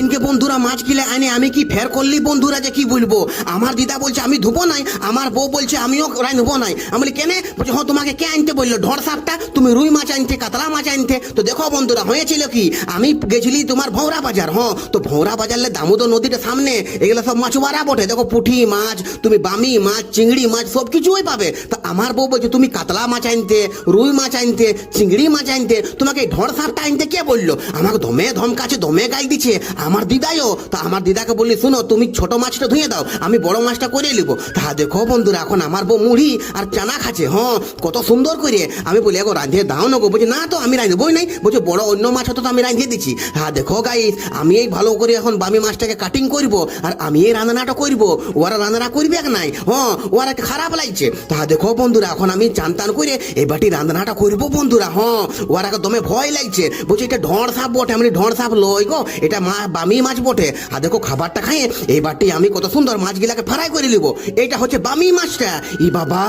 ইনকে বন্ধুরা মাছ কিলে আনে আমি কি ফের করলি বন্ধুরা যে কি বলবো। আমার দিদা বলছে আমি ধুবো নাই, আমার বউ বলছে আমিও রাঁধবো নাই। আমি বলি কেনে? বলছে হ্যাঁ তোমাকে কে আনতে বললো ঢড় সাপটা, তুমি রুই মাছ আনতে কাতলা মাছ আনতে। তো দেখো বন্ধুরা হয়েছিল কি, আমি গেছিলি তোমার ভৌরা বাজার। হ্যাঁ তো ভৌরা বাজারলে দামোদর নদীটা সামনে, এগুলো সব মাছওয়ারা বটে। দেখো পুঁটি মাছ, তুমি বামি মাছ, চিংড়ি মাছ সব কিছুই পাবে। তো আমার বউ বলছে তুমি কাতলা মাছ আনতে, রুই মাছ আনতে, চিংড়ি মাছ আনতে, তোমাকে এই ঢড় সাপটা আনতে কে বললো? আমাকে দমে ধমকাছে, দমে গাল দিচ্ছে আমার দিদাইও। তো আমার দিদাকে বললি শুনো তুমি ছোট মাছটা ধুয়ে দাও, আমি বড় মাছটা করে নিবো। তা দেখো বন্ধুরা এখন আমার বউ মুড়ি আর চানা খাচ্ছে। হ্যাঁ কত সুন্দর করে। আমি বলি এগো রাঁধিয়ে দাও না গো। বলছি না তো আমি রাঁধবই নাই। বলছে বড় অন্য মাছ হতো তো আমি রাঁধিয়ে দিচ্ছি। হ্যাঁ দেখো গাইস আমি এই ভালো করে এখন বামি মাছটাকে কাটিং করব আর আমি এই রান্নাটা করব, ওরা রান্না করবে নাই। হ্যাঁ ওরা খারাপ লাগছে। তা দেখো বন্ধুরা এখন আমি চান টান করে এই বাটি রান্নাটা করবো বন্ধুরা। হ্যাঁ ওরা দমে ভয় লাগছে, বলছে এটা ঢড় সাপ বটে। আমি ঢড় সাপ লই গো, এটা বামি মাছ বটে। আর দেখো খাবারটা খাইয়ে এইবারটি আমি কত সুন্দর মাছগুলাকে ফ্রাই করে নিব। এইটা হচ্ছে বামি মাছটা। ই বাবা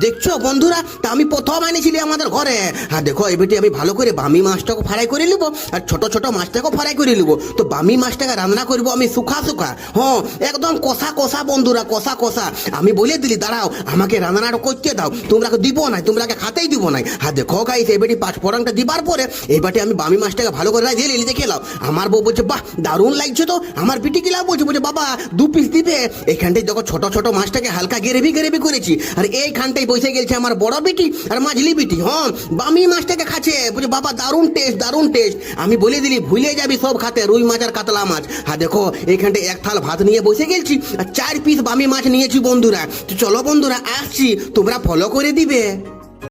দেখছো বন্ধুরা, তা আমি প্রথম আনিছিলি আমাদের ঘরে। আর দেখো এবারটি আমি ভালো করে বামি মাছটাকে ফ্রাই করে নিব আর ছোট ছোট মাছটাকেও ফ্রাই করে নিব। তো বামি মাছটাকে রান্না করবো আমি শুকা শুকা। হ্যাঁ একদম কষা কষা বন্ধুরা, কষা কষা। আমি বলে দিলি দাঁড়াও আমাকে রান্নাটা করতে দাও, তোমরা দিব না, তোমরা খাতেই দিব নাই। আর দেখো গাইস এবারটি পাঁচফোড়নটা দিবার পরে এইবারটি আমি বামি মাছটাকে ভালো করে দিয়ে নিলি। দেখে নাও আমার বউ বলছে বাহ দারুণ লাগছে তো। আমার পিটি কিলা বলছে, বলছে বাবা 2 পিস দিবে। এইখানটাই দেখো ছোট ছোট মাছটাকে হালকা গ্রেভি গ্রেভি করেছি। আর এইখানটাই বসে গেছে আমার বড় বিটি আর মাঝলি বিটি। হ্যাঁ বামি মাছটাকে খাচ্ছে, বলছে বাবা দারুণ টেস্ট দারুণ টেস্ট। আমি বলে দিলি ভুলে যাবি সব খাতে, রুই মাছ আর কাতলা মাছ। হ্যাঁ দেখো এইখানটায় এক থাল ভাত নিয়ে বসে গেছি আর 4 পিস বামি মাছ নিয়েছি বন্ধুরা। তো চলো বন্ধুরা আসছি, তোমরা ফলো করে দিবে।